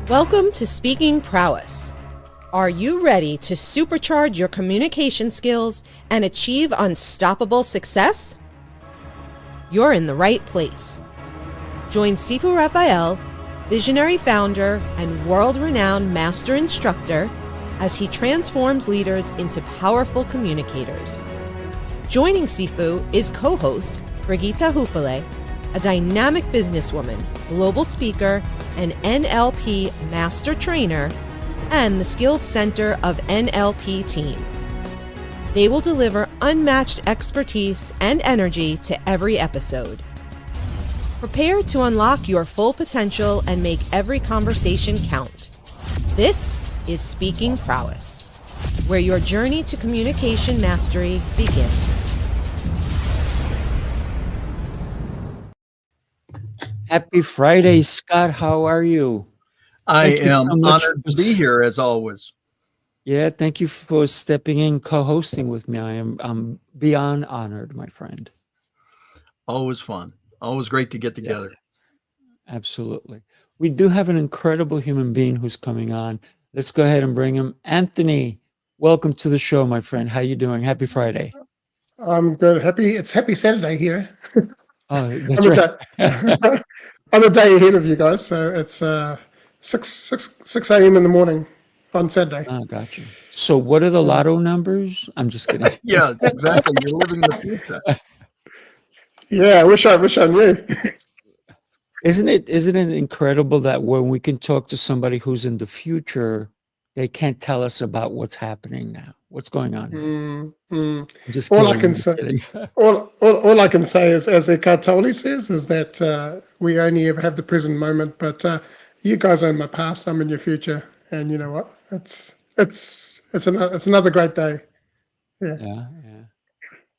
Welcome to Speaking Prowess. Are you ready to supercharge your communication skills and achieve unstoppable success? You're in the right place. Join Sifu Rafael, visionary founder and world-renowned master instructor, as he transforms leaders into powerful communicators. Joining Sifu is co-host Brigitte Hufele, a dynamic businesswoman, global speaker, and NLP master trainer, and the Skilled Center of NLP team. They will deliver unmatched expertise and energy to every episode. Prepare to unlock your full potential and make every conversation count. This is Speaking Prowess, where your journey to communication mastery begins. Happy Friday, Scott. How are you? I am honored to be here as always. Yeah, thank you for stepping in, co-hosting with me. I'm beyond honored, my friend. Always fun. Always great to get together. Yeah, absolutely. We do have an incredible human being who's coming on. Let's go ahead and bring him. Anthony, welcome to the show, my friend. How you doing? Happy Friday. I'm good. It's happy Saturday here. Oh, that's right. I'm a day ahead of you guys, so it's 6 a.m. in the morning on Saturday. Oh, gotcha. So what are the lotto numbers? I'm just kidding. Yeah, it's exactly. You're living the future. Yeah, I wish I knew. Isn't it incredible that when we can talk to somebody who's in the future, they can't tell us about what's happening now, what's going on? Just all kidding, I can say, all I can say is, as Eckhart Tolle says, is that we only ever have the present moment. But you guys are in my past. I'm in your future, and you know what? It's another great day. Yeah.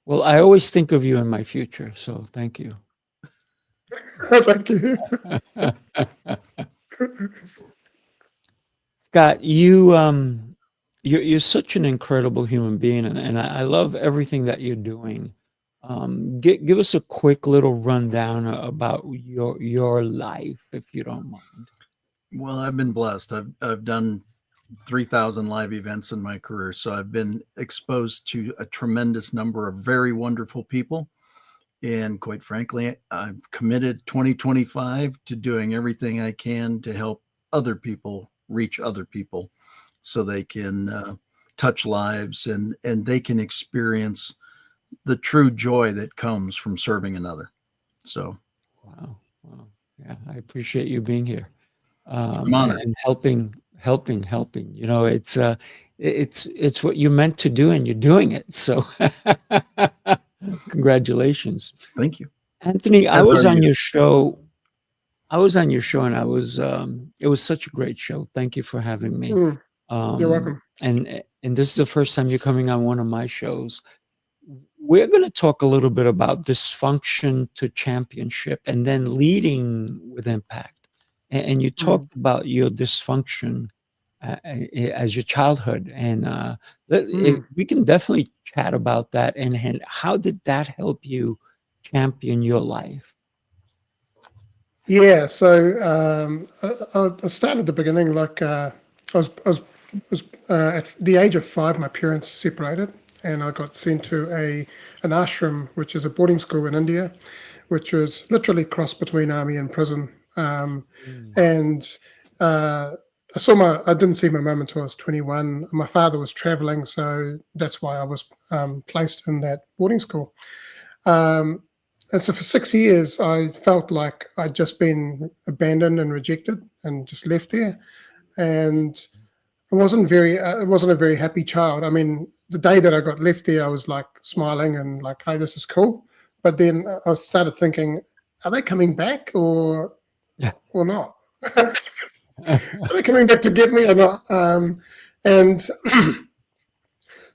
Well, I always think of you in my future, so thank you. Thank you. Scott, you're such an incredible human being, and I love everything that you're doing. Give us a quick little rundown about your life, if you don't mind. Well, I've been blessed. I've done 3,000 live events in my career, so I've been exposed to a tremendous number of very wonderful people. And quite frankly, I've committed 2025 to doing everything I can to help other people reach other people so they can touch lives and they can experience the true joy that comes from serving another. So, wow. Yeah, I appreciate you being here and helping. You know, it's what you're meant to do, and you're doing it. So, congratulations. Thank you, Anthony. I was on your show, and it was such a great show. Thank you for having me. You're welcome. And this is the first time you're coming on one of my shows. We're going to talk a little bit about dysfunction to championship and then leading with impact. And you talked about your dysfunction as your childhood. And we can definitely chat about that. And how did that help you champion your life? Yeah, so I'll start at the beginning. Like I was at the age of 5, my parents separated, and I got sent to an ashram, which is a boarding school in India, which was literally cross between army and prison. And I didn't see my mum until I was 21. My father was traveling, so that's why I was placed in that boarding school. And so for 6 years, I felt like I'd just been abandoned and rejected and just left there. And I wasn't a very happy child. I mean, the day that I got left there, I was like smiling and like, hey, this is cool. But then I started thinking, are they coming back or not? Are they coming back to get me or not?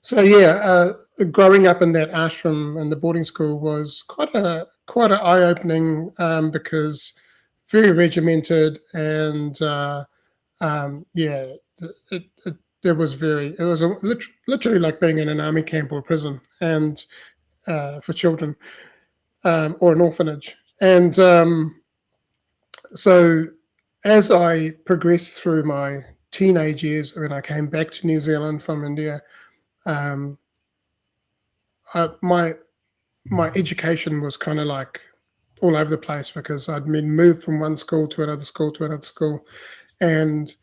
So growing up in that ashram and the boarding school was quite an eye-opening because very regimented and it was literally like being in an army camp or a prison and for children or an orphanage. And so as I progressed through my teenage years, when I came back to New Zealand from India, um, my education was kind of like all over the place because I'd been moved from one school to another school to another school, and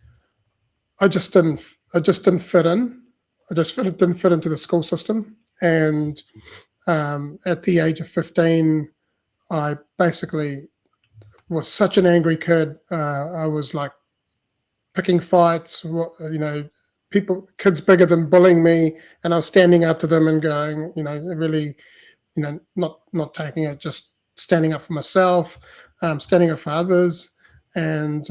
I just didn't fit in. Didn't fit into the school system, and at the age of 15, I basically was such an angry kid. I was like picking fights, kids bigger than bullying me, and I was standing up to them and going, really, not taking it, just standing up for myself, standing up for others, and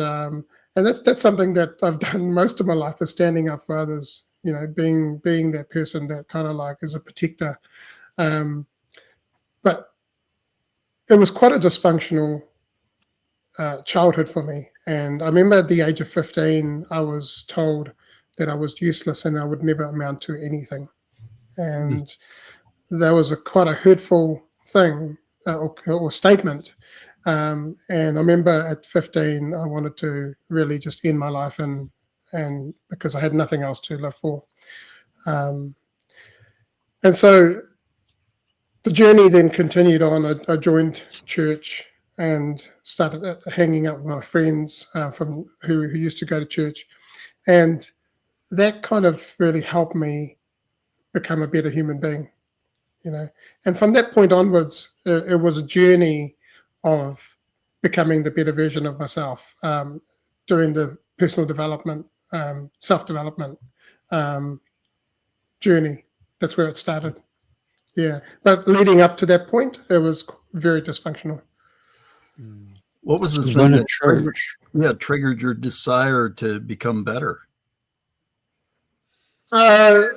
that's something that I've done most of my life, is standing up for others. Being that person that kind of like is a protector. But it was quite a dysfunctional childhood for me. And I remember at the age of 15, I was told that I was useless and I would never amount to anything. And that was quite a hurtful thing or statement. And I remember at 15, I wanted to really just end my life, and because I had nothing else to live for. And so the journey then continued on. I joined church and started hanging out with my friends from who used to go to church, and that kind of really helped me become a better human being. And from that point onwards, it was a journey of becoming the better version of myself, doing the personal development, self-development journey. That's where it started. Yeah, but leading up to that point, it was very dysfunctional. What was the So thing going to that church. triggered your desire to become better? I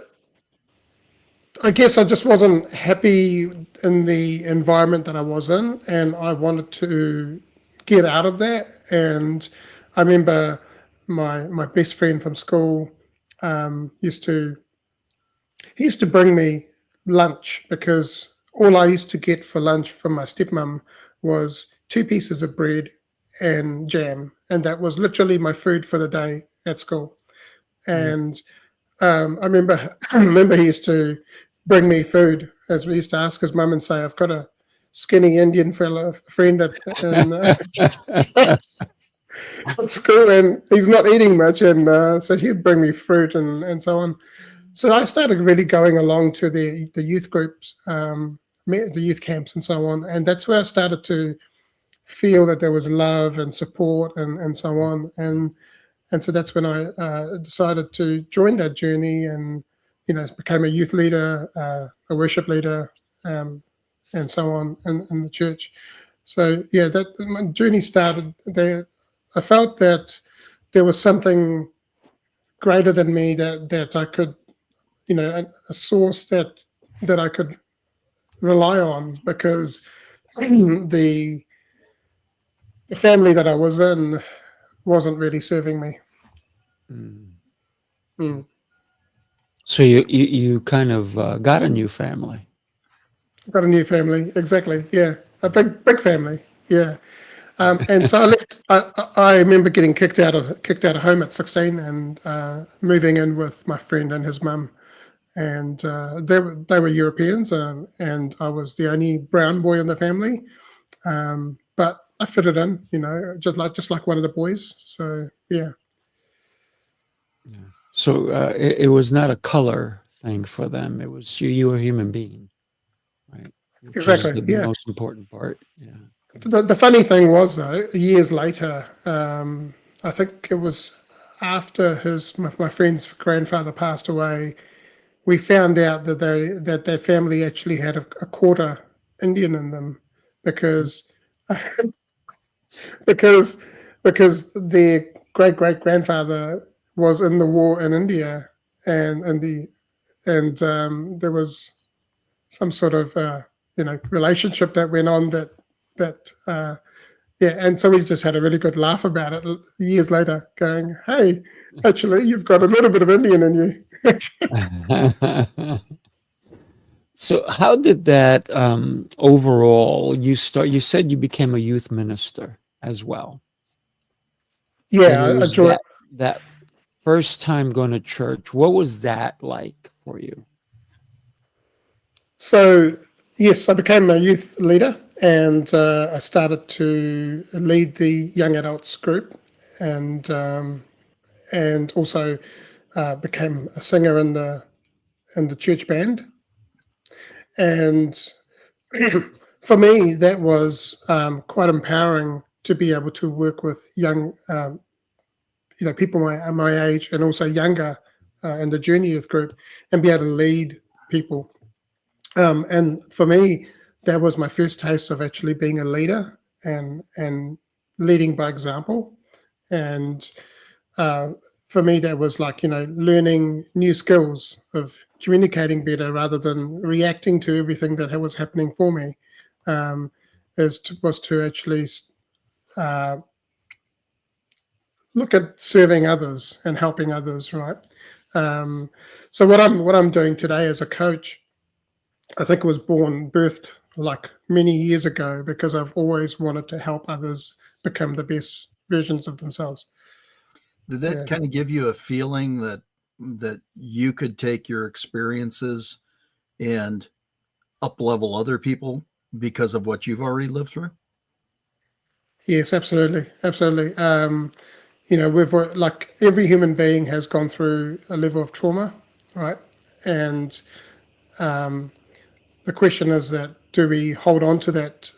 guess I just wasn't happy in the environment that I was in, and I wanted to get out of that. And I remember my best friend from school used to bring me lunch, because all I used to get for lunch from my stepmom was 2 pieces of bread and jam, and that was literally my food for the day at school. And I remember he used to bring me food, as we used to ask his mum and say, "I've got a skinny Indian friend at school, and he's not eating much," and so he'd bring me fruit and so on. So I started really going along to the youth groups, the youth camps, and so on, and that's where I started to feel that there was love and support and so on, and so that's when I decided to join that journey, and became a youth leader, a worship leader, and so on in the church. So yeah, that my journey started there. I felt that there was something greater than me, that I could, a source that I could rely on, because the family that I was in wasn't really serving me. Mm. So you kind of got a new family. Got a new family, exactly. Yeah, a big family. Yeah, and so I left. I remember getting kicked out of home at 16, and moving in with my friend and his mum, and they were Europeans, and I was the only brown boy in the family, but I fitted in, just like one of the boys. So yeah. So it was not a color thing for them. It was you were a human being, right? Which is Exactly. the Yeah. most important part. Yeah. The funny thing was, though, years later, I think it was after my friend's grandfather passed away, we found out that their family actually had a quarter Indian in them, because because their great grandfather was in the war in India, and there was some sort of relationship that went on, that yeah, and so we just had a really good laugh about it years later, going, "Hey, actually, you've got a little bit of Indian in you." So how did that overall you start? You said you became a youth minister as well. And it Yeah, I was enjoy it. that first time going to church. What was that like for you? So, yes, I became a youth leader, and I started to lead the young adults group, and also became a singer in the church band. And for me, that was quite empowering to be able to work with young, people my age and also younger in the junior youth group, and be able to lead people. And for me, that was my first taste of actually being a leader and leading by example. And uh, for me, that was like learning new skills of communicating better rather than reacting to everything that was happening for me. Um, was to actually uh, look at serving others and helping others, right? Um, so what I'm doing today as a coach, I think it was birthed like many years ago because I've always wanted to help others become the best versions of themselves. Did that Yeah. kind of give you a feeling that you could take your experiences and up level other people because of what you've already lived through? Yes, absolutely, absolutely. We've like every human being has gone through a level of trauma, right? And um, the question is that do we hold on to that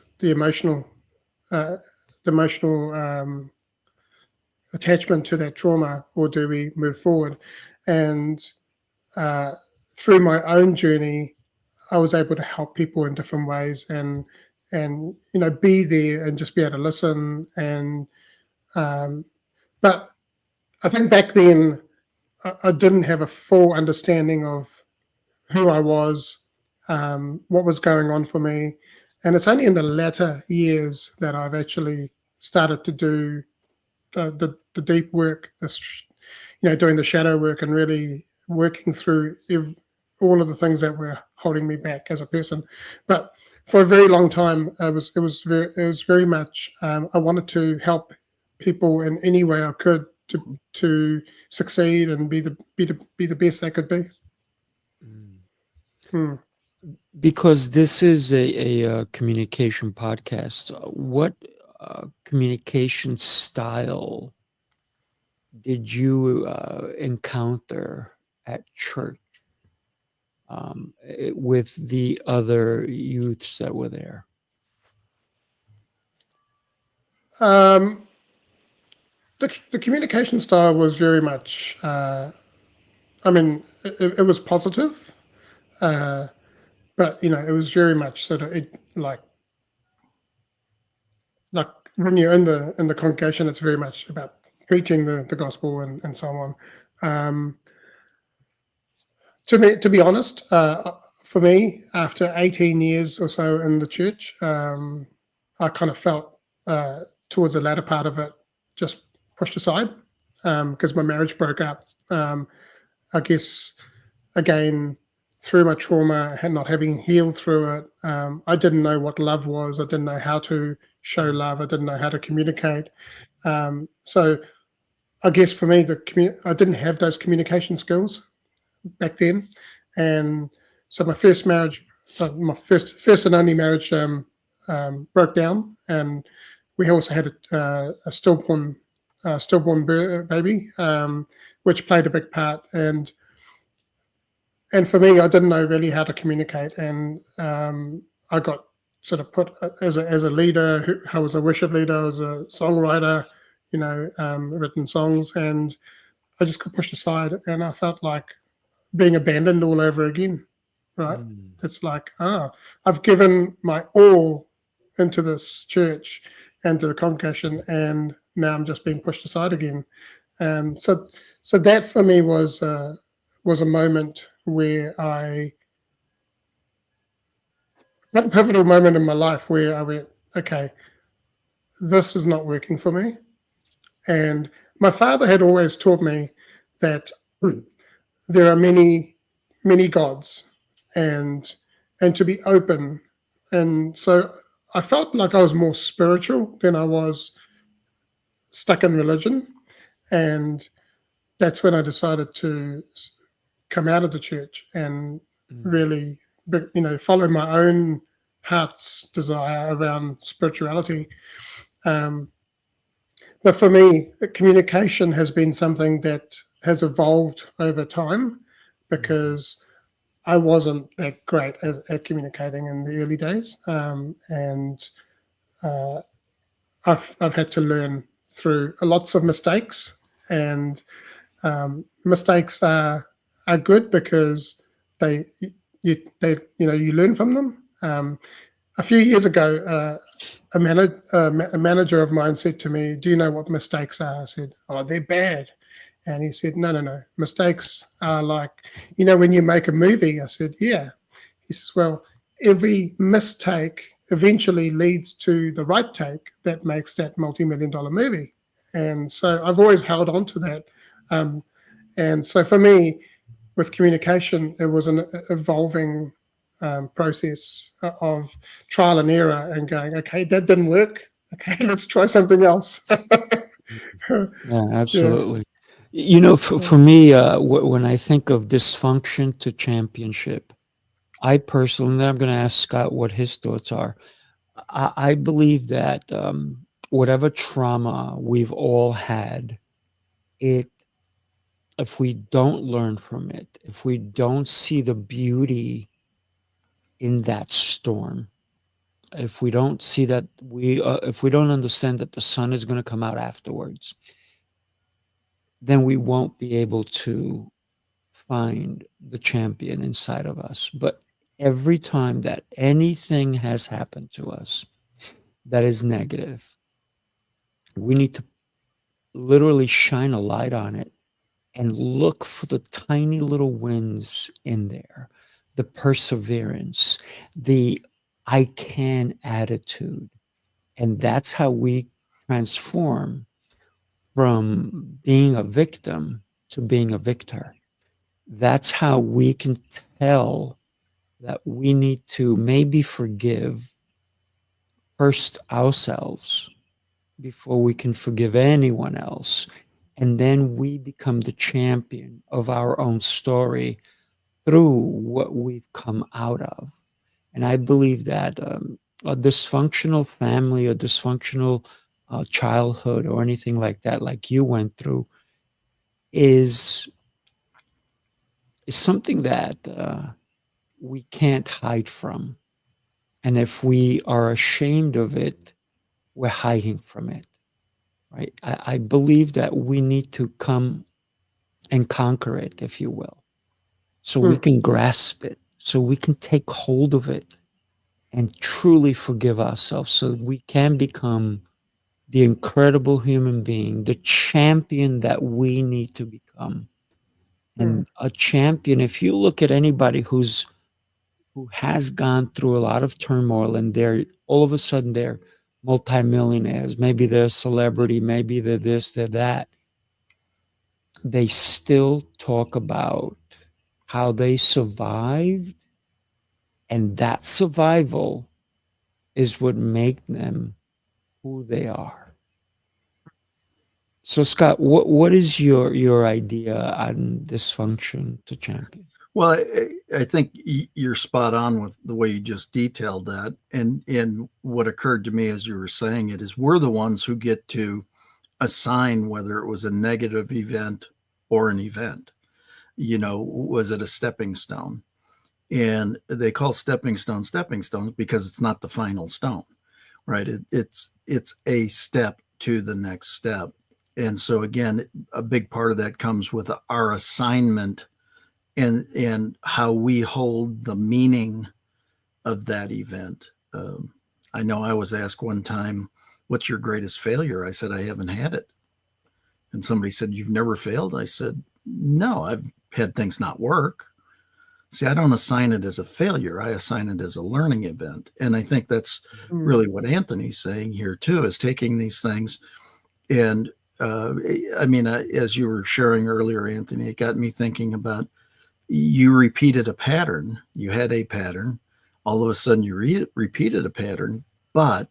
uh, the emotional attachment to that trauma, or do we move forward? And uh, through my own journey, I was able to help people in different ways, and be there and just be able to listen. And but I think back then I didn't have a full understanding of who I was, what was going on for me, and it's only in the latter years that I've actually started to do the deep work, doing the shadow work and really working through all of the things that were holding me back as a person. But for a very long time, it was very much I wanted to help people in any way I could to succeed and be the best they could be. Mm. Hmm. Because this is a communication podcast, what communication style did you encounter at church with the other youths that were there? Um, the communication style was very much. I mean, it was positive, uh, but it was very much sort of like when you're in the congregation, it's very much about preaching the gospel and so on. Um, to be honest, for me, after 18 years or so in the church, I kind of felt towards the latter part of it just pushed aside because my marriage broke up. I guess again through my trauma and not having healed through it, I didn't know what love was. I didn't know how to show love. I didn't know how to communicate. So I guess for me, I didn't have those communication skills back then, and so my first and only marriage, broke down, and we also had a stillborn baby, which played a big part. And for me, I didn't know really how to communicate, and I got sort of put as a leader. I was a worship leader, I was a songwriter, written songs, and I just got pushed aside, and I felt like being abandoned all over again. Right? Mm. It's like I've given my all into this church and to the congregation, and now I'm just being pushed aside again. So that for me was a moment where I that pivotal moment in my life where I went, okay, this is not working for me. And my father had always taught me that there are many gods, and to be open. And so I felt like I was more spiritual than I was stuck in religion. And that's when I decided to come out of the church and really, follow my own heart's desire around spirituality. But for me, communication has been something that has evolved over time, because I wasn't that great at communicating in the early days, and uh, I've had to learn through lots of mistakes, and mistakes are good because they you learn from them. A few years ago, a manager of mine said to me, "Do you know what mistakes are?" I said, "Oh, they're bad." And he said, "No, no, no. Mistakes are like, when you make a movie." I said, "Yeah." He says, "Well, every mistake eventually leads to the right take that makes that multi-million-dollar movie." And so I've always held on to that. And so for me, with communication, it was an evolving process of trial and error and going, okay, that didn't work. Okay, let's try something else. Yeah, Yeah. absolutely. For me, when I think of dysfunction to championship, I personally, and then I'm going to ask Scott what his thoughts are. I believe that whatever trauma we've all had, it if we don't learn from it, if we don't see the beauty in that storm, if we don't see that if we don't understand that the sun is going to come out afterwards, then we won't be able to find the champion inside of us. But every time that anything has happened to us that is negative, we need to literally shine a light on it and look for the tiny little wins in there, the perseverance, the I can attitude. And that's how we transform from being a victim to being a victor. That's how we can tell that we need to maybe forgive first ourselves before we can forgive anyone else. And then we become the champion of our own story through what we've come out of. And I believe that a dysfunctional family, a dysfunctional childhood, or anything like that, like you went through, is something that we can't hide from. And if we are ashamed of it, we're hiding from it, right? I believe that we need to come and conquer it, if you will, so we can grasp it, so we can take hold of it and truly forgive ourselves, so we can become the incredible human being, the champion that we need to become. And a champion, if you look at anybody who has gone through a lot of turmoil and they're all of a sudden they're multimillionaires, maybe they're a celebrity, maybe they're this, they're that, they still talk about how they survived, and that survival is what make them who they are. So Scott, what is your idea on dysfunction to champion? Well, I think you're spot on with the way you just detailed that. And what occurred to me as you were saying it is we're the ones who get to assign whether it was a negative event or an event. Was it a stepping stone? And they call stepping stones because it's not the final stone, right? It's a step to the next step. And so again, a big part of that comes with our assignment and how we hold the meaning of that event. I know I was asked one time, "What's your greatest failure?" I said, "I haven't had it." And somebody said, "You've never failed?" I said, "No, I've had things not work." See, I don't assign it as a failure. I assign it as a learning event. And I think that's really what Anthony's saying here too, is taking these things. And as you were sharing earlier, Anthony, it got me thinking about, you repeated a pattern. You had a pattern. All of a sudden you repeated a pattern, but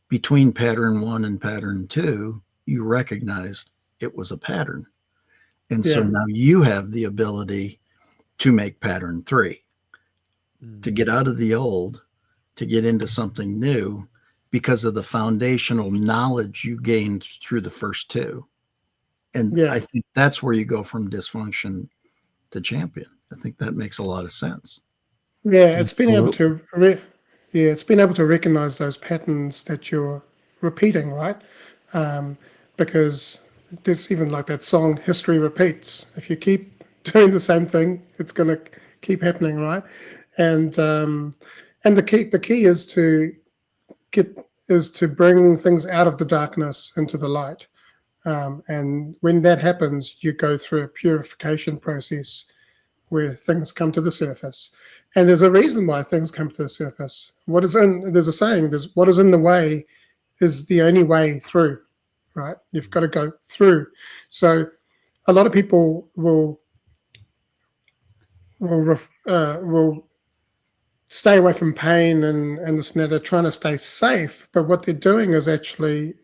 between pattern one and pattern two, you recognized it was a pattern. And Yeah. so now you have the ability to make pattern 3, to get out of the old, to get into something new because of the foundational knowledge you gained through the first 2. And Yeah. I think that's where you go from dysfunction to champion. I think that makes a lot of sense. Yeah, it's been able Absolutely. to it's been able to recognize those patterns that you're repeating, right? Because there's even like that song, "History Repeats." If you keep doing the same thing, it's going to keep happening, right? And the key is to bring things out of the darkness into the light. And when that happens, you go through a purification process where things come to the surface. And there's a reason why things come to the surface. There's a saying, what is in the way is the only way through, right? You've got to go through. So a lot of people will stay away from pain and this and that. They're trying to stay safe, but what they're doing is actually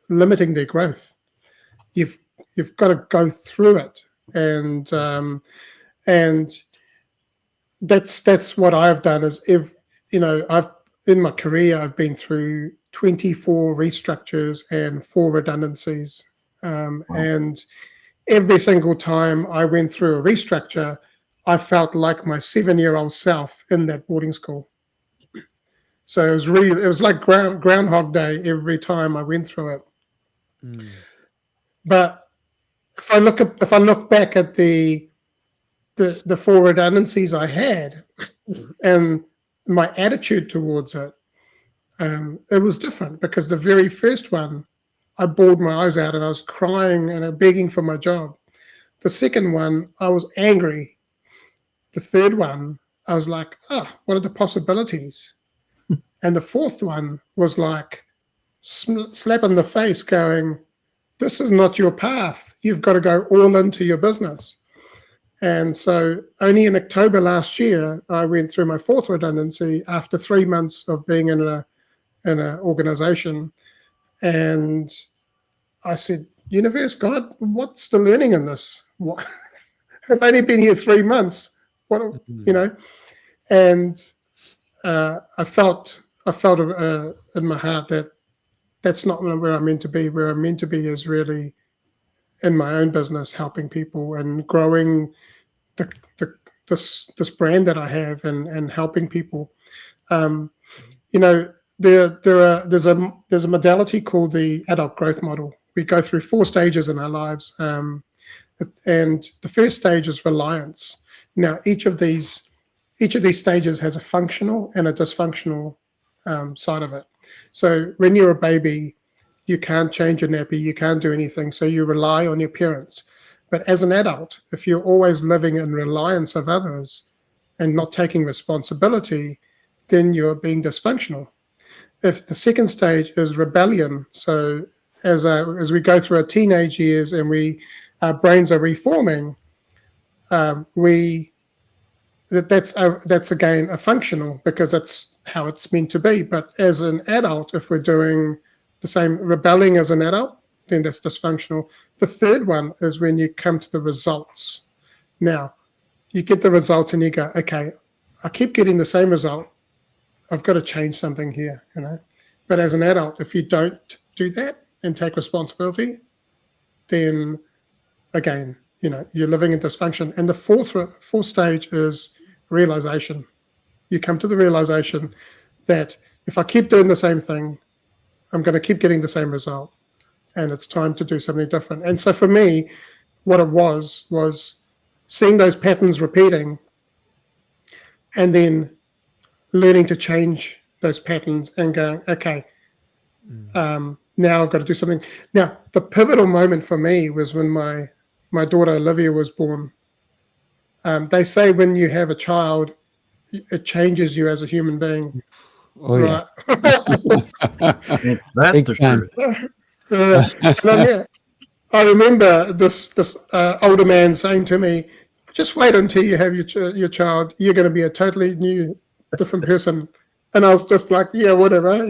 limiting their growth. You've got to go through it, and that's what I've done. Is I've in my career I've been through 24 restructures and 4 redundancies, and every single time I went through a restructure, I felt like my 7-year-old self in that boarding school. So it was like Groundhog Day every time I went through it. But if I look back at the 4 redundancies I had and my attitude towards it, it was different, because the very first one, I bawled my eyes out and I was crying and begging for my job. The second one, I was angry. The third one, I was like, what are the possibilities? And the fourth one was like slap in the face going, this is not your path. You've got to go all into your business. And so only in October last year, I went through my 4th redundancy after 3 months of being in an organization. And I said, universe, God, what's the learning in this? What? I've only been here 3 months. And I felt in my heart that that's not where I'm meant to be. Where I'm meant to be is really in my own business, helping people and growing this brand that I have and helping people. There's a modality called the adult growth model. We go through 4 stages in our lives, and the first stage is reliance. Now, each of these stages has a functional and a dysfunctional side of it. So when you're a baby, you can't change your nappy, you can't do anything, so you rely on your parents. But as an adult, if you're always living in reliance of others and not taking responsibility, then you're being dysfunctional. If the second stage is rebellion, so as we go through our teenage years and our brains are reforming, that's again a functional, because that's how it's meant to be. But as an adult, if we're doing the same, rebelling as an adult, then that's dysfunctional. The third one is when you come to the results. Now, you get the results and you go, okay, I keep getting the same result. I've got to change something here, But as an adult, if you don't do that and take responsibility, then again, you're living in dysfunction. And the fourth stage is realization. You come to the realization that if I keep doing the same thing, I'm going to keep getting the same result, and it's time to do something different. And so for me, what it was seeing those patterns repeating and then learning to change those patterns and going, okay, now I've got to do something. Now, the pivotal moment for me was when my daughter Olivia was born. They say when you have a child, it changes you as a human being. Oh, yeah. That's Big the time. truth. And I remember this older man saying to me, "Just wait until you have your child. You're going to be a totally new, different person." And I was just like, "Yeah, whatever,"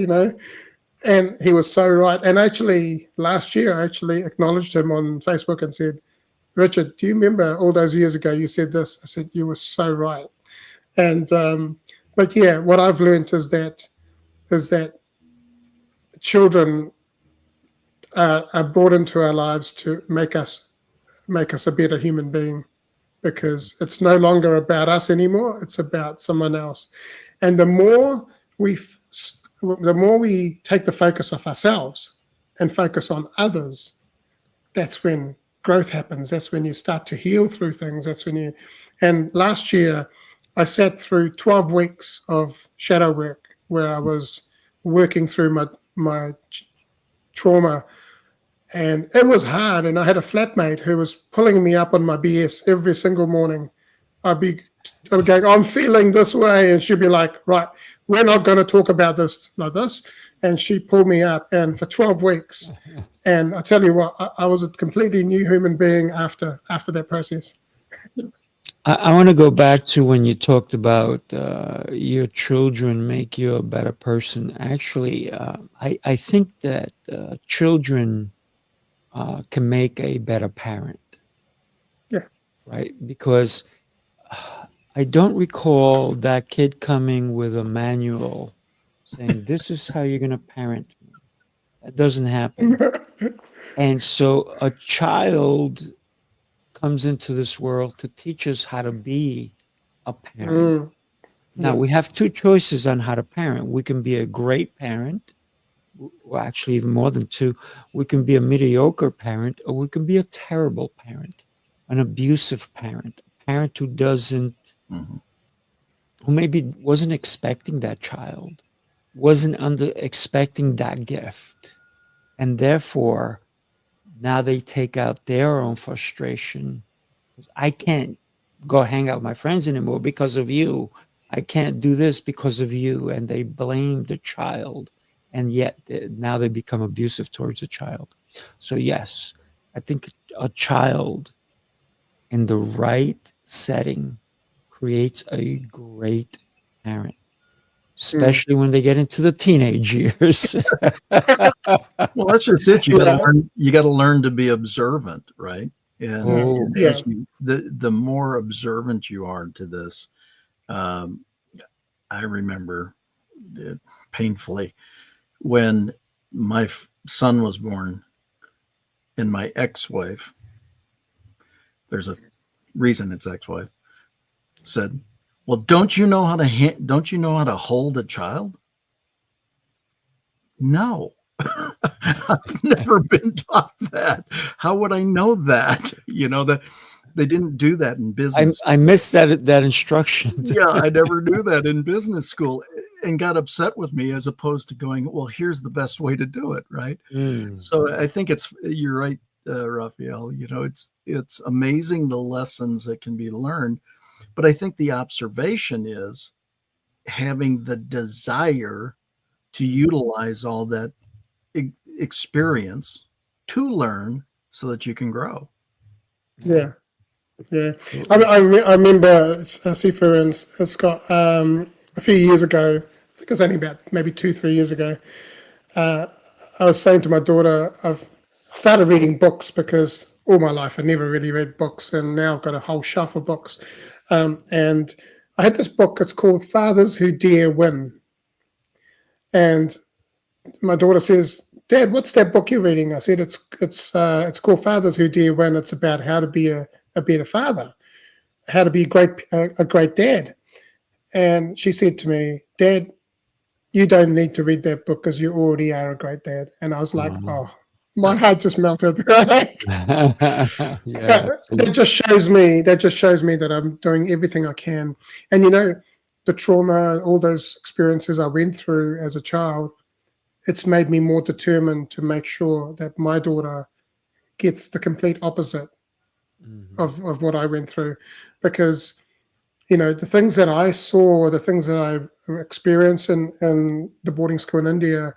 And he was so right. And actually, last year, I actually acknowledged him on Facebook and said, Richard, do you remember all those years ago you said this? I said, you were so right. And but yeah, what I've learned is that children are brought into our lives to make us a better human being, because it's no longer about us anymore. It's about someone else. And the more we take the focus off ourselves and focus on others, that's when growth happens. That's when you start to heal through things. And last year I sat through 12 weeks of shadow work where I was working through my trauma, and it was hard. And I had a flatmate who was pulling me up on my BS every single morning. I'd be going, I'm feeling this way. And she'd be like, right, we're not going to talk about this like this. And she pulled me up, and for 12 weeks. And I tell you what, I was a completely new human being after that process. I want to go back to when you talked about your children make you a better person. Actually, I think that children can make a better parent. Yeah. Right? Because I don't recall that kid coming with a manual saying, this is how you're going to parent me. That doesn't happen. And so a child comes into this world to teach us how to be a parent. Now, we have two choices on how to parent. We can be a great parent, well, actually, even more than two. We can be a mediocre parent, or we can be a terrible parent, an abusive parent, a parent who doesn't, who maybe wasn't expecting that child, wasn't expecting that gift. And therefore, now they take out their own frustration. I can't go hang out with my friends anymore because of you. I can't do this because of you. And they blame the child. And yet now they become abusive towards the child. So yes, I think a child in the right setting creates a great parent, especially when they get into the teenage years. Well, that's just it. You got to learn to be observant, right? And as the more observant you are to this, I remember painfully when my son was born, and my ex-wife, there's a reason it's ex-wife, said, well, don't you know how to hold a child? No. I've never been taught that. How would I know that? That they didn't do that in business. I missed that instruction. Yeah, I never knew that in business school, and got upset with me, as opposed to going, well, here's the best way to do it, right? So I think you're right, Rafael. It's amazing the lessons that can be learned, but I think the observation is having the desire to utilize all that experience to learn so that you can grow. Yeah. I remember Sifu and Scott a few years ago. I think it was only about maybe 2-3 years ago. I was saying to my daughter, I've started reading books because all my life I never really read books, and now I've got a whole shelf of books. And I had this book. It's called Fathers Who Dare Win. And my daughter says, Dad, what's that book you're reading? I said, it's called Fathers Who Dare Win. It's about how to be a better father, how to be a great dad. And she said to me, Dad, you don't need to read that book because you already are a great dad. And I was like, oh, my heart just melted. That just shows me that I'm doing everything I can. And the trauma, all those experiences I went through as a child, it's made me more determined to make sure that my daughter gets the complete opposite of what I went through. Because, the things that I saw, the things that I experienced in the boarding school in India,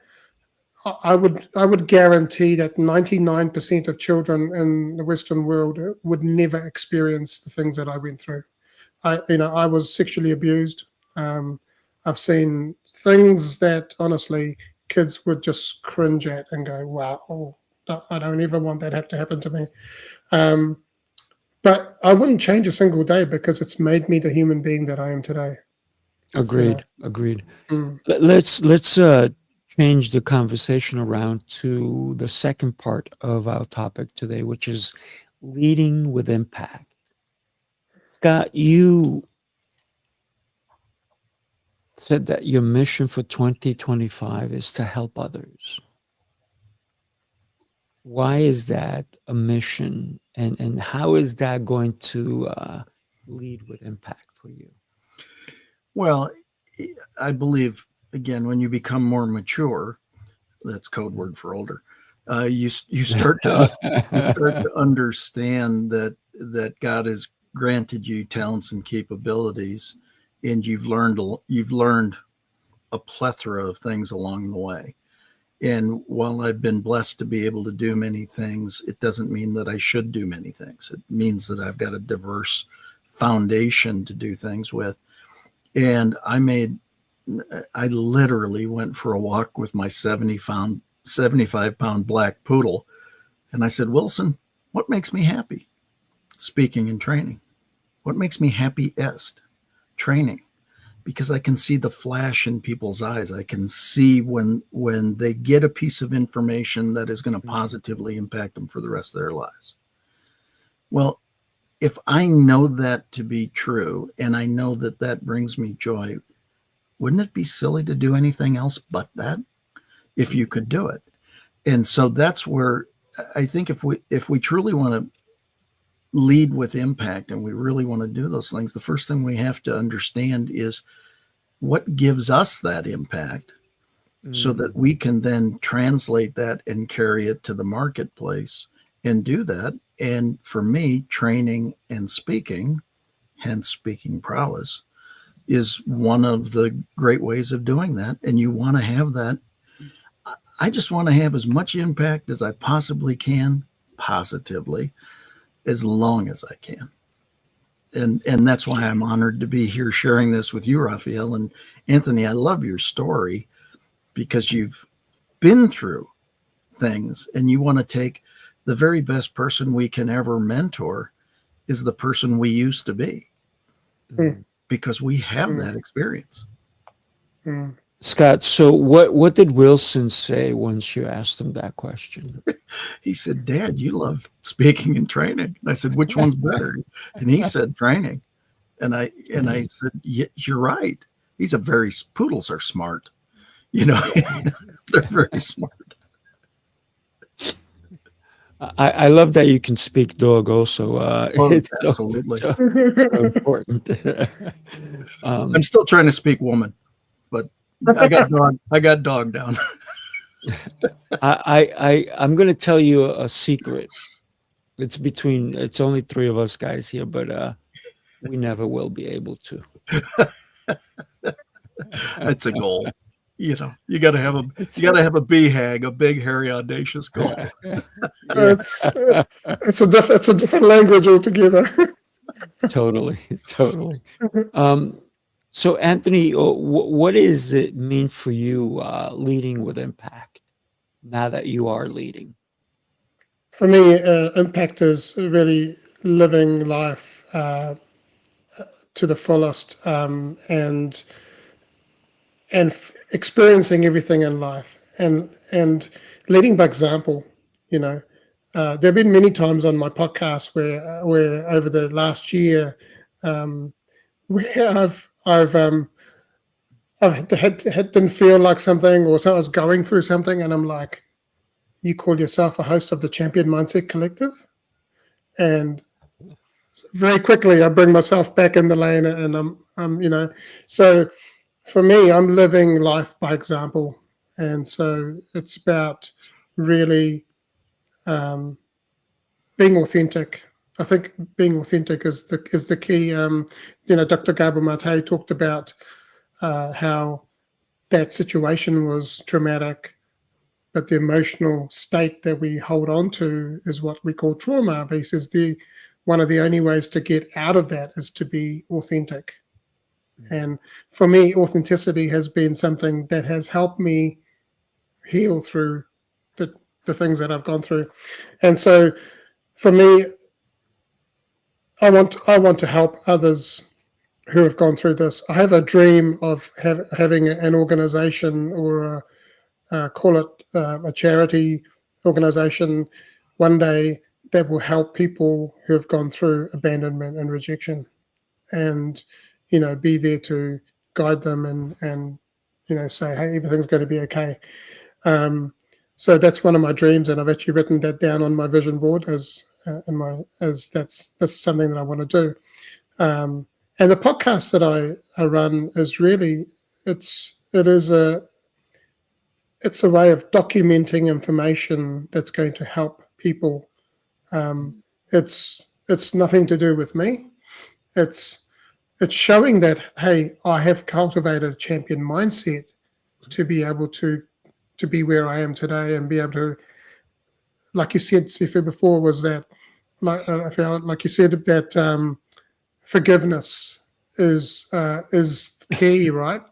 I would guarantee that 99% of children in the Western world would never experience the things that I went through. I was sexually abused. I've seen things that honestly kids would just cringe at and go, wow, I don't ever want that to happen to me. But I wouldn't change a single day because it's made me the human being that I am today. Agreed. Agreed. Mm. Let's change the conversation around to the second part of our topic today, which is leading with impact. Scott, you said that your mission for 2025 is to help others. Why is that a mission, and how is that going to lead with impact for you? Well, I believe, again, when you become more mature, that's code word for older, you start to understand that God has granted you talents and capabilities, and you've learned a plethora of things along the way. And while I've been blessed to be able to do many things, it doesn't mean that I should do many things. It means that I've got a diverse foundation to do things with. And I literally went for a walk with my 75-pound black poodle. And I said, Wilson, what makes me happy? Speaking and training. What makes me happiest? Training. Because I can see the flash in people's eyes. I can see when they get a piece of information that is going to positively impact them for the rest of their lives. Well, if I know that to be true, and I know that that brings me joy, wouldn't it be silly to do anything else but that, if you could do it? And so that's where I think if we truly want to lead with impact and we really want to do those things, the first thing we have to understand is what gives us that impact, so that we can then translate that and carry it to the marketplace and do that. And for me, training and speaking, hence Speaking Prowess, is one of the great ways of doing that. And you want to have that. I just want to have as much impact as I possibly can, positively, as long as I can. And that's why I'm honored to be here sharing this with you, Rafael. And Anthony, I love your story because you've been through things, and you want to take the very best person we can ever mentor is the person we used to be, because we have that experience. Scott, so what did Wilson say once you asked him that question? He said, Dad, you love speaking and training. And I said, which one's better? And he said, training. And I said, yeah, you're right. Poodles are smart. They're very smart. I love that you can speak dog also. It's absolutely. so important. I'm still trying to speak woman, but I got dog down. I'm going to tell you a secret. It's only three of us guys here, but we never will be able to. That's a goal. You got to have a BHAG, a big, hairy, audacious goal. It's a different language altogether. Totally. So, Anthony, what does it mean for you leading with impact now that you are leading? For me, impact is really living life to the fullest, and experiencing everything in life, and leading by example. There have been many times on my podcast where over the last year, where I've didn't feel like something, or so I was going through something, and I'm like, you call yourself a host of the Champion Mindset Collective, and very quickly I bring myself back in the lane, and I'm so for me, I'm living life by example, and so it's about really being authentic. I think being authentic is the key. Dr. Gabor Mate talked about how that situation was traumatic, but the emotional state that we hold on to is what we call trauma. He says one of the only ways to get out of that is to be authentic. And for me, authenticity has been something that has helped me heal through the things that I've gone through. And so for me, I want to help others who have gone through this. I have a dream of having an organization, or call it a charity organization, one day, that will help people who have gone through abandonment and rejection, and be there to guide them, and say, hey, everything's going to be okay. So that's one of my dreams, and I've actually written that down on my vision board as that's something that I want to do. And the podcast that I run is really, it's a way of documenting information that's going to help people. It's nothing to do with me. It's showing that, hey, I have cultivated a champion mindset to be able to be where I am today, and be able to, like you said, Sifu, before, was that, I felt like you said that forgiveness is key, right?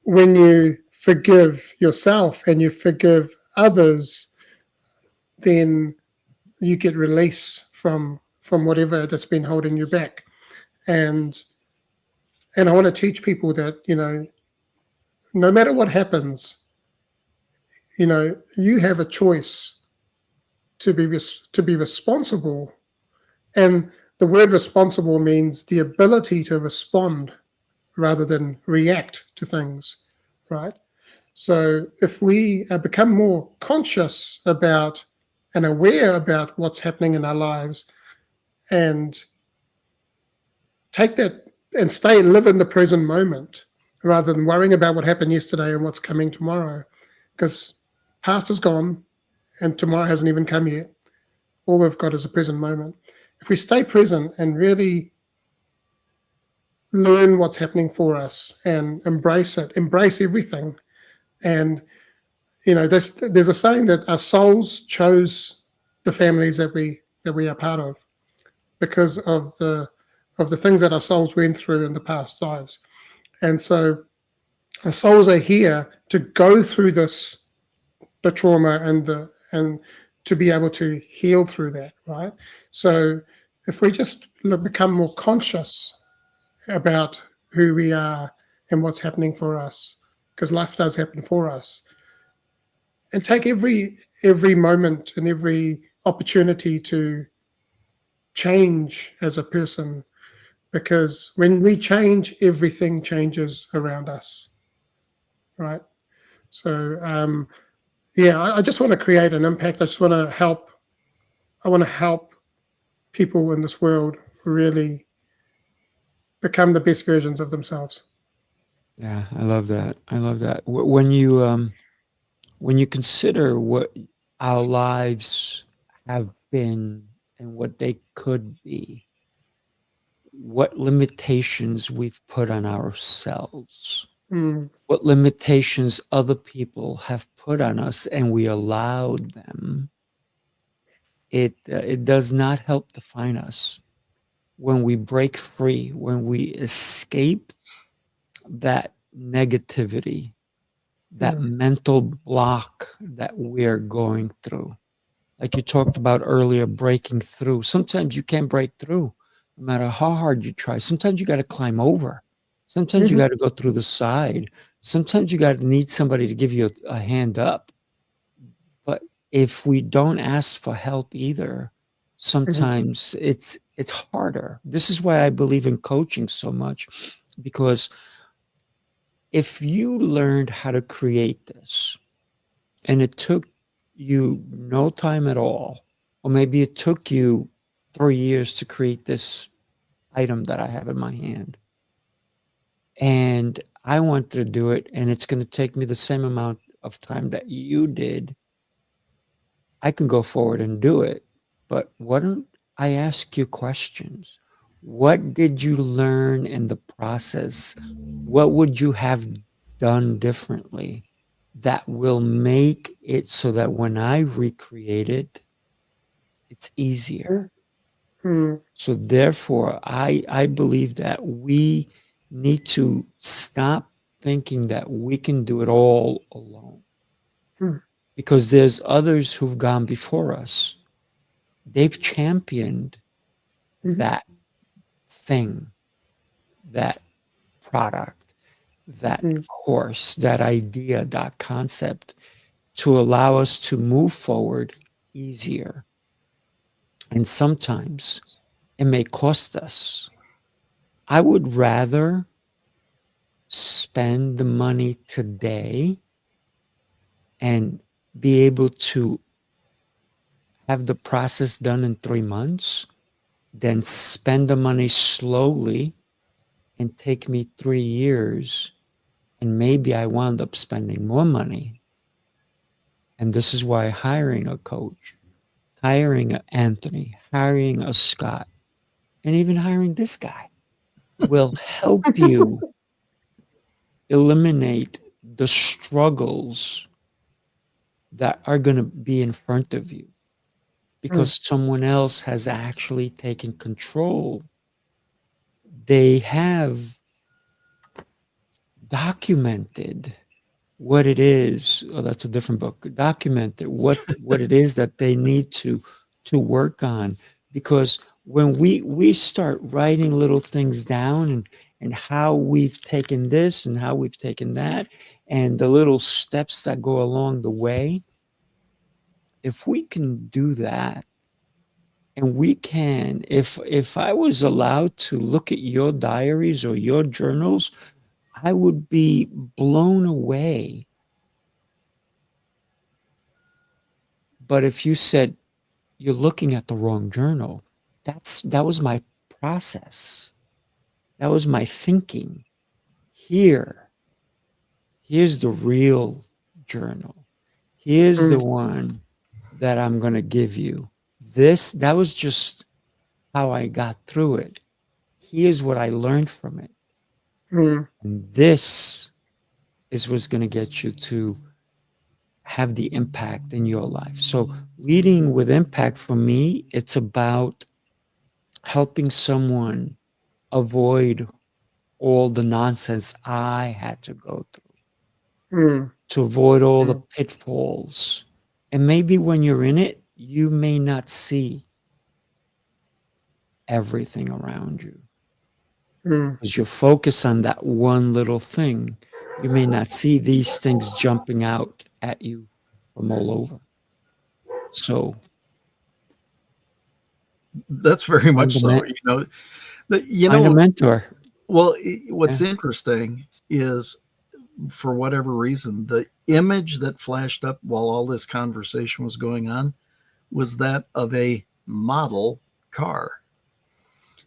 When you forgive yourself and you forgive others, then you get release from whatever that's been holding you back. And I want to teach people that, no matter what happens, you have a choice to be responsible. And the word responsible means the ability to respond rather than react to things, right? So if we become more conscious about and aware about what's happening in our lives, and take that and live in the present moment, rather than worrying about what happened yesterday and what's coming tomorrow, because past is gone and tomorrow hasn't even come yet. All we've got is a present moment. If we stay present and really learn what's happening for us and embrace everything. And there's a saying that our souls chose the families that we are part of, because of the things that our souls went through in the past lives. And so our souls are here to go through the trauma, and to be able to heal through that, right? So if we just become more conscious about who we are and what's happening for us, because life does happen for us, and take every moment and every opportunity to change as a person, because when we change, everything changes around us, right? So I just want to create an impact. I just want to help. I want to help people in this world really become the best versions of themselves. Yeah, I love that. I love that. When you consider what our lives have been and what they could be, what limitations we've put on ourselves, what limitations other people have put on us, and we allowed them, it does not help define us. When we break free, when we escape that negativity, that mental block that we're going through. Like you talked about earlier, breaking through. Sometimes you can't break through, no matter how hard you try. Sometimes you got to climb over. Sometimes you got to go through the side. Sometimes you got to need somebody to give you a hand up. But if we don't ask for help either, sometimes it's harder. This is why I believe in coaching so much, because if you learned how to create this and it took you no time at all, or maybe it took you 3 years to create this item that I have in my hand, and I want to do it, and it's going to take me the same amount of time that you did, I can go forward and do it. But why don't I ask you questions? What did you learn in the process? What would you have done differently that will make it so that when I recreate it, it's easier? So therefore, I believe that we need to stop thinking that we can do it all alone. Mm. because there's others who've gone before us. They've championed Mhm. that thing, that product, that Mm. course, that idea, that concept to allow us to move forward easier. And sometimes it may cost us. I would rather spend the money today and be able to have the process done in 3 months than spend the money slowly and take me 3 years. And maybe I wound up spending more money. And this is why hiring a coach, hiring an Anthony, hiring a Scott, and even hiring this guy will help you eliminate the struggles that are going to be in front of you Mm. because someone else has actually taken control. They have documented what it is. Oh, that's a different book. Documented what it is that they need to work on, because when we start writing little things down and how we've taken this and how we've taken that and the little steps that go along the way, if we can do that, and we can, if I was allowed to look at your diaries or your journals, I would be blown away. But if you said you're looking at the wrong journal, that was my process. That was my thinking. Here's the real journal. Here's the Mm. one that I'm going to give you. That was just how I got through it. Here's what I learned from it. Mm. And this is what's going to get you to have the impact in your life. So, leading with impact for me, it's about helping someone avoid all the nonsense I had to go through, Mm. to avoid all the Mm. pitfalls. And maybe when you're in it, you may not see everything around you Mm. because you're focused on that one little thing. You may not see these things jumping out at you from all over. So, That's very find much a, so. men- You find a know, mentor. well, Yeah. what's interesting is, for whatever reason, the image that flashed up while all this conversation was going on was that of a model car.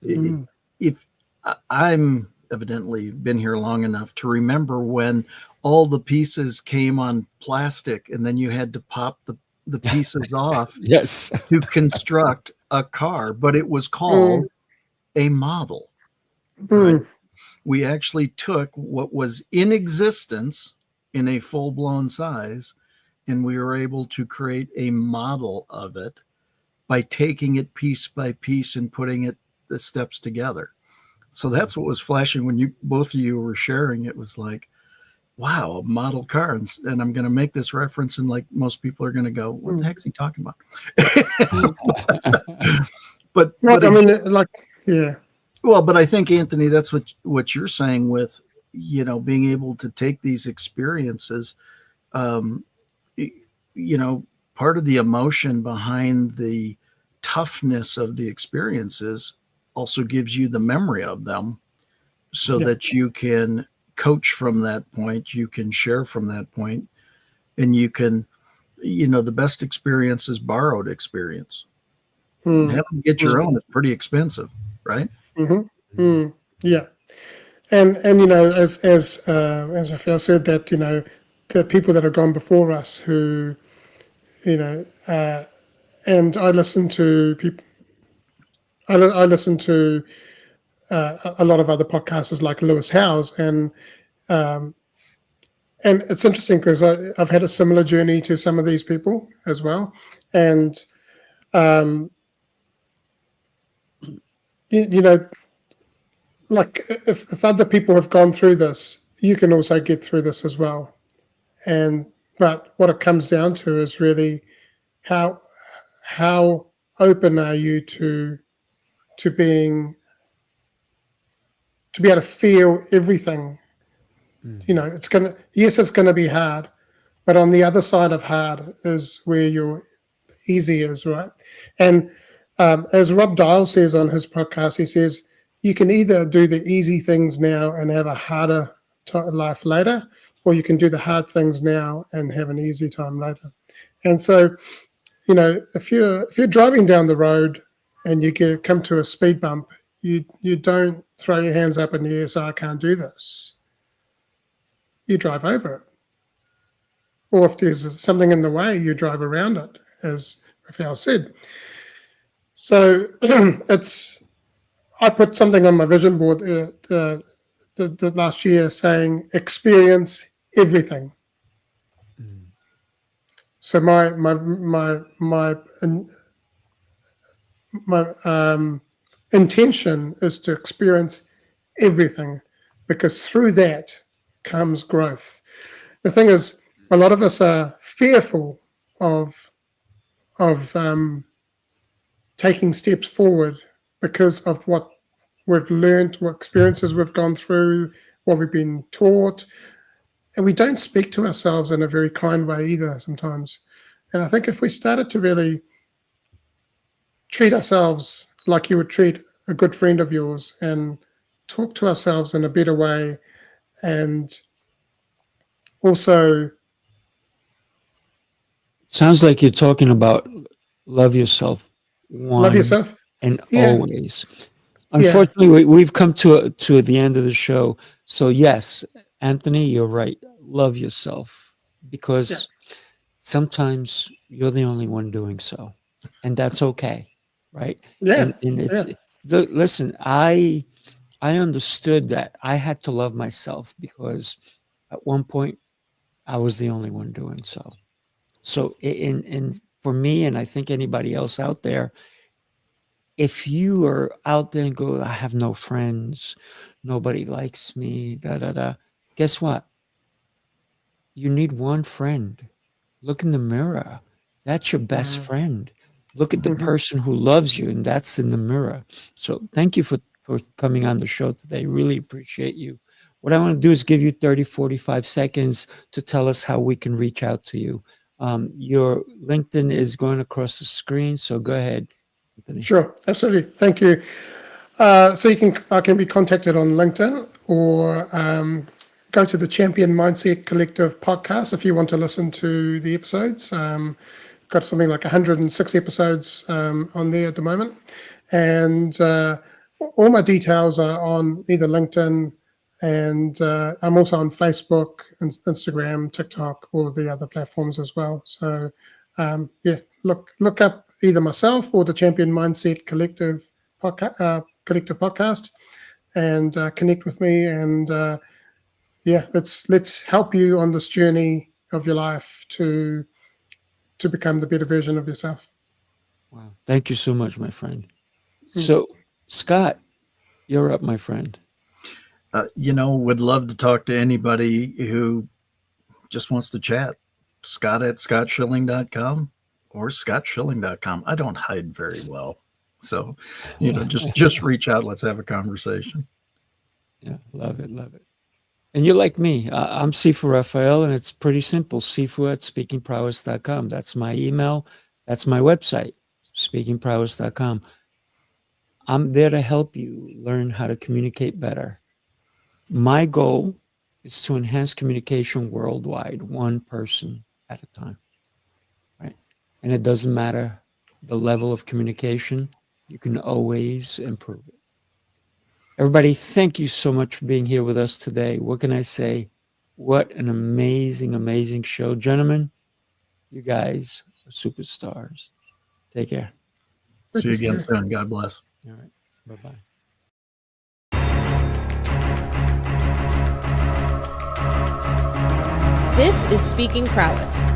Mm. If I'm evidently been here long enough to remember when all the pieces came on plastic and then you had to pop the pieces off Yes. to construct a car, but it was called Mm. a model, right? Mm. We actually took what was in existence in a full-blown size and we were able to create a model of it by taking it piece by piece and putting it the steps together. So that's what was flashing when you both of you were sharing. It was like, wow, a model car. And I'm going to make this reference, and like most people are going to go, what the Mm. heck's he talking about? Mm. but Right. I mean, like, yeah. but I think, Anthony, that's what you're saying with, being able to take these experiences. Um, you know, part of the emotion behind the toughness of the experiences also gives you the memory of them so Yeah. that you can coach from that point, you can share from that point, and you can, the best experience is borrowed experience. Mm. Having to get your Mm. own is pretty expensive, right? Mm-hmm. Mm. Yeah. And as Rafael said, that the people that have gone before us who you know and I listen to people. I listen to a lot of other podcasters like Lewis Howes, um, and it's interesting because I've had a similar journey to some of these people as well, and um, you know, like if other people have gone through this, you can also get through this as well, and But what it comes down to is really how open are you to being, to be able to feel everything. It's gonna be hard, but on the other side of hard is where your easy is, right? And as Rob Dial says on his podcast, he says you can either do the easy things now and have a harder life later, or you can do the hard things now and have an easy time later. And so, if you're driving down the road and you come to a speed bump, you don't throw your hands up in the air, so I can't do this. You drive over it. Or if there's something in the way, you drive around it, as Rafael said. So I put something on my vision board the last year saying, experience everything. So my intention is to experience everything, because through that comes growth. The thing is, a lot of us are fearful of taking steps forward because of what we've learned, what experiences we've gone through, what we've been taught. And we don't speak to ourselves in a very kind way either sometimes. And I think if we started to really treat ourselves like you would treat a good friend of yours and talk to ourselves in a better way, and also... Sounds like you're talking about love yourself. Love yourself. And Yeah. always. Unfortunately, we've come to the end of the show. So yes, Anthony, you're right. Love yourself, because sometimes you're the only one doing so, and that's okay, right? Yeah. And it's listen. I understood that I had to love myself, because at one point I was the only one doing so. So in for me, and I think anybody else out there, if you are out there and go, I have no friends, nobody likes me, guess what? You need one friend. Look in the mirror. That's your best friend. Look at the person who loves you, and that's in the mirror. So thank you for coming on the show today. Really appreciate you. What I want to do is give you 30, 45 seconds to tell us how we can reach out to you. Your LinkedIn is going across the screen, so go ahead, Anthony. Sure, absolutely. Thank you. So I can be contacted on LinkedIn, or go to the Champion Mindset Collective podcast if you want to listen to the episodes. Got something like 106 episodes on there at the moment. And all my details are on either LinkedIn, and I'm also on Facebook, Instagram, TikTok, all of the other platforms as well. So look up either myself or the Champion Mindset Collective podcast, and connect with me. And let's help you on this journey of your life to become the better version of yourself. Wow. Thank you so much, my friend. So, Scott, you're up, my friend. Would love to talk to anybody who just wants to chat. Scott at scottschilling.com or scottschilling.com. I don't hide very well. So, just reach out. Let's have a conversation. Yeah, love it, love it. And you're like me. I'm Sifu Rafael, and it's pretty simple. Sifu at speakingprowess.com. That's my email. That's my website, speakingprowess.com. I'm there to help you learn how to communicate better. My goal is to enhance communication worldwide, one person at a time, right? And it doesn't matter the level of communication. You can always improve it. Everybody, thank you so much for being here with us today. What can I say? What an amazing, amazing show. Gentlemen, you guys are superstars. Take care. See you again soon. God bless. All right. Bye-bye. This is Speaking Prowess.